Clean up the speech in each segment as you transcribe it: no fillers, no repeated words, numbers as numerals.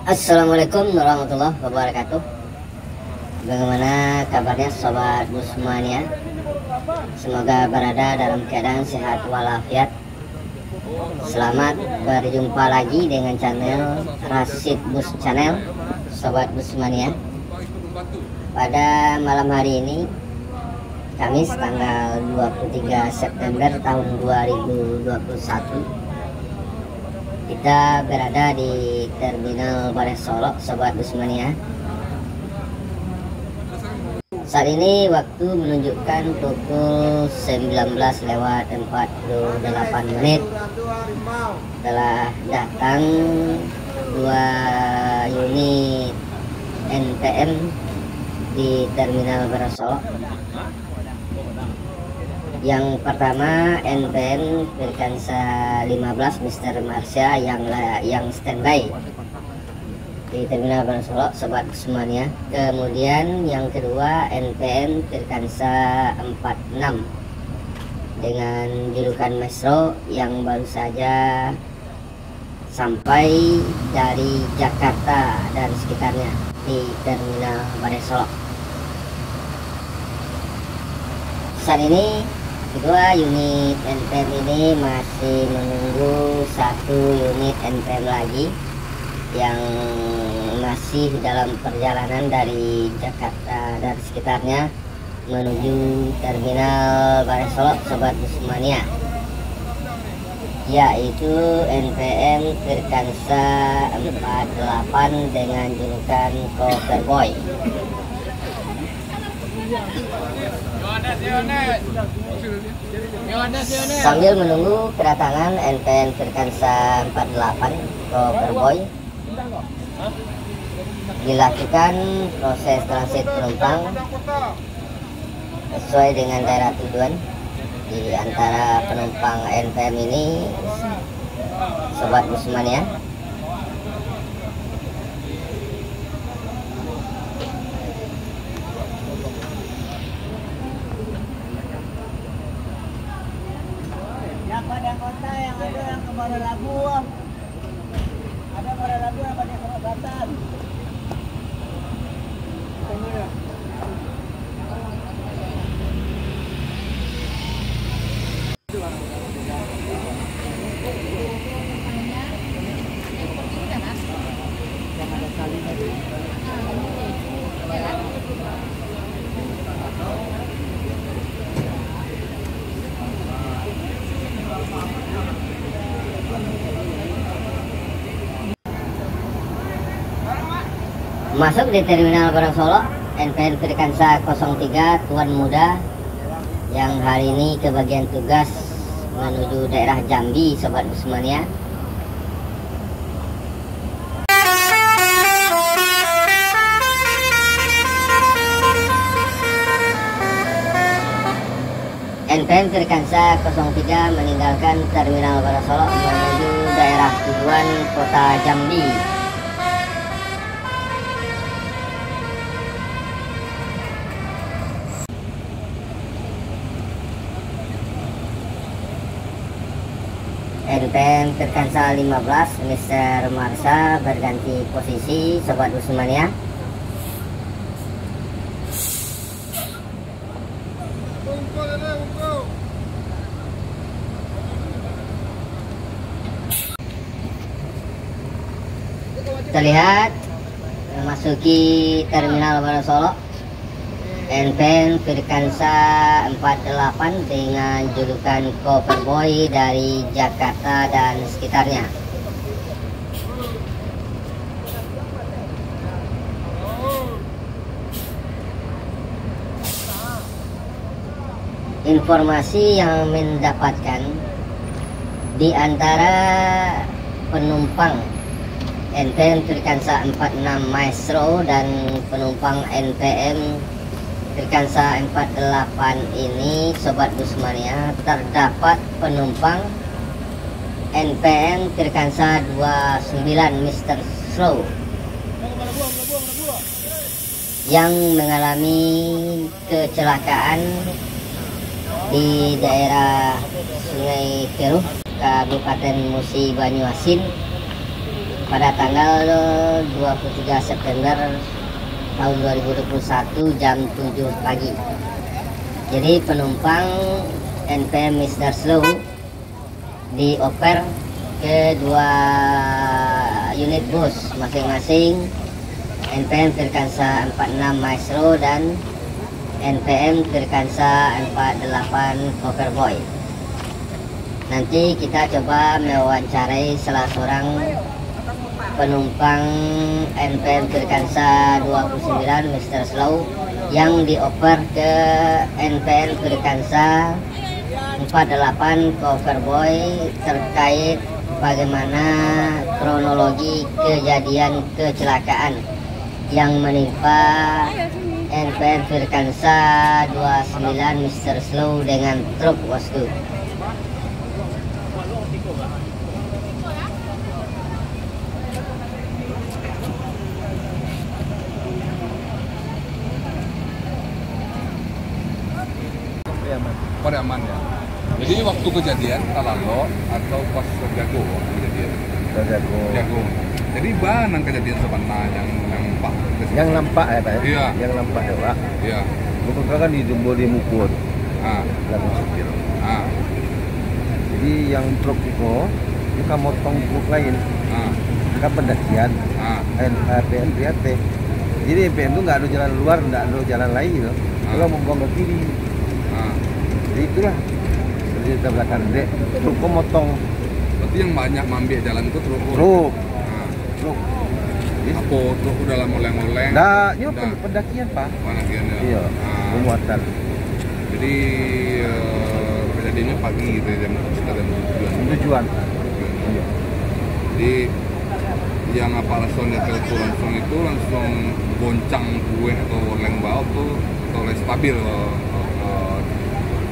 Assalamualaikum warahmatullahi wabarakatuh. Bagaimana kabarnya sobat Busmania? Semoga berada dalam keadaan sehat walafiat. Selamat berjumpa lagi dengan channel Rasid Bus Channel, sobat Busmania. Pada malam hari ini, Kamis tanggal 23 September tahun 2021, kita berada di Terminal Bares Solo, sobat Busmania. Saat ini waktu menunjukkan pukul 19:48. Telah datang 2 unit NPM di Terminal Bares Solo. Yang pertama NPM Firkansa 15 Mr. Marsha yang standby di Terminal Bares Solo, sobat Busmania. Kemudian yang kedua NPM Firkansa 46 dengan julukan Mesro yang baru saja sampai dari Jakarta dan sekitarnya di Terminal Bares Solo. Saat ini kedua unit NPM ini masih menunggu 1 unit NPM lagi yang masih dalam perjalanan dari Jakarta dan sekitarnya menuju Terminal Bares Solo, sobat Busmania, yaitu NPM Firkansa 48 dengan julukan Coverboy. Sambil menunggu kedatangan NPM Firkansa 48 Coverboy, dilakukan proses transit penumpang sesuai dengan daerah tujuan. Di antara penumpang NPM ini, sobat Busmania, yang kota yang ada yang ke Barat Labu, ada Barat Labu yang pada Sumatera Selatan. masuk di Terminal Bares Solo NPM Firkansa 03 Tuan Muda yang hari ini kebagian tugas menuju daerah Jambi, sobat Busmania. NPM Firkansa 03 meninggalkan Terminal Bares Solo menuju daerah tujuan kota Jambi. NPM Firkansa 15 Mr. Marsha berganti posisi, sobat Busmania. Terlihat memasuki Terminal Bares Solo NPM Firkansa 48 dengan julukan Coverboy dari Jakarta dan sekitarnya. Informasi yang mendapatkan di antara penumpang NPM Trikansa 46 Maestro dan penumpang NPM Trikansa 48 ini Sobat Busmania, terdapat penumpang NPM Trikansa 29 Mr. Slow yang mengalami kecelakaan di daerah Sungai Keruh, Kabupaten Musi Banyuasin pada tanggal 23 September tahun 2021 jam 7 pagi. Jadi penumpang NPM Mr. Slow dioper ke 2 unit bus masing-masing, NPM Trikansa 46 Maestro dan NPM Trikansa 48 Coverboy. Nanti kita coba mewawancarai salah seorang penumpang NPM Trikansa 29 Mr. Slow yang dioper ke NPM Trikansa 48 Coverboy terkait bagaimana kronologi kejadian kecelakaan yang menimpa NPM Trikansa 29 Mr. Slow dengan truk bosku. Pada aman ya. Jadi waktu kejadian Kalalo atau pas Jago waktu kejadian? Jago. Jadi mana kejadian sebenarnya yang nampak? Yang nampak ya Pak? Iya. Yang nampak ya Pak? Iya. Kebetulan kan di Jumbo di Mukul. Lalu supir. Jadi yang truk itu kita motong truk lain. Kita pendakian. NPM PAT. Jadi NPM itu nggak ada jalan luar, nggak ada jalan lain gitu. Kalau mau buang ke kiri. Jadi itulah. Jadi kita belakang dek. Truk motong. Berarti yang banyak mambil jalan itu truk. Truk. Apa truk udah lama oleng-oleng? Nah, ini pendakian Pak. Pendakian ya. Iya. Pemuatan. Jadi kejadiannya pagi gitu ya, sekitar jam tujuan. Iya. Jadi yang apa langsung itu langsung goncang kue atau oleng bau tuh atau stabil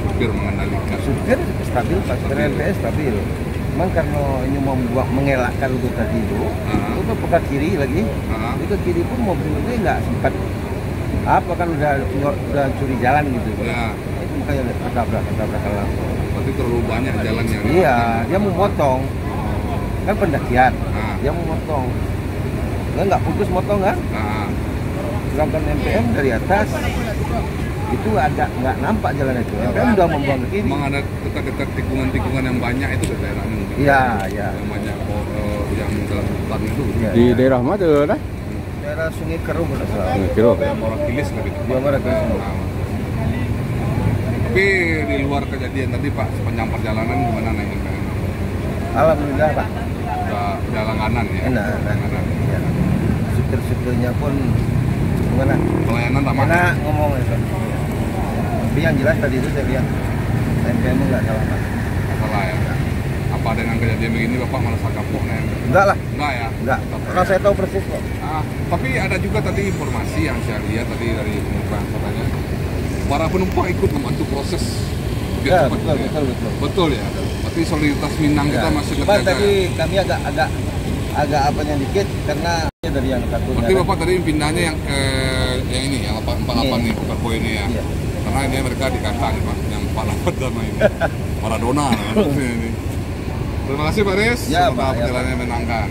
supir mengendalikan. Supir stabil Pak, supir NPS stabil. Cuman karena ini mau membuat mengelakkan itu tadi itu ke kiri lagi, itu ke kiri pun mobil itu nggak sempat apa kan udah curi jalan gitu. Ya. Itu makanya ketabrak langsung. Berarti terlalu banyak jalannya. Iya, dia mau motong. Kan pendakian, dia mau motong. Nggak putus motong kan? Sedangkan NPM dari atas itu agak nggak nampak jalan itu. NPM udah membuang ke kiri. Memang ada dekat-dekat tikungan-tikungan yang banyak itu ke daerah mungkin. Iya, iya. Yang banyak yang dalam hutan itu. Ya, di daerah mana tuh? Daerah Sungai Keruh kalau salah. Sungai Keruh. Morakilis lebih tepat. Dia Morakilis. Tapi di luar kejadian tadi Pak, sepanjang perjalanan gimana nih? Alhamdulillah Pak. Udah langganan ya. Langganan. Ya. Supir-supirnya pun gimana? Pelayanan ramah. Enak ngomong itu. Tapi yang jelas tadi itu saya bilang NPM nggak salah Pak. Salah ya. Apa dengan kejadian begini Bapak merasa kapok nih? Enggak lah. Enggak ya? Enggak. Karena saya tahu persis kok. Tapi ada juga tadi informasi yang saya lihat tadi dari penumpang katanya para penumpang ikut membantu proses Ya, cepat, betul, ya. betul. Betul ya. Berarti soliditas Minang kita masih Cuma terjaga. tadi kami agak apanya dikit karena dari yang satu. Berarti Bapak tadi pindahnya yang ke yang ini yang 48 nih Coverboy ini ya. Iya. Karena ini mereka dikata nih Pak yang 48 sama ini Maradona ini. Terima kasih Pak Riz. Ya, Semoga Pak, ya, perjalanannya menyenangkan.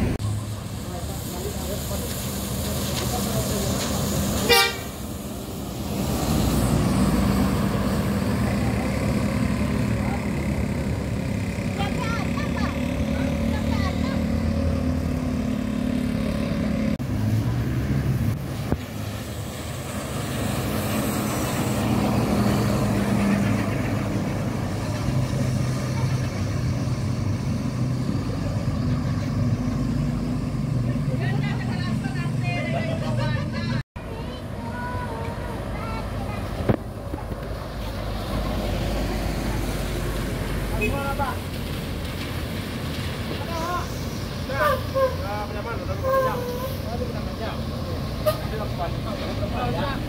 depan.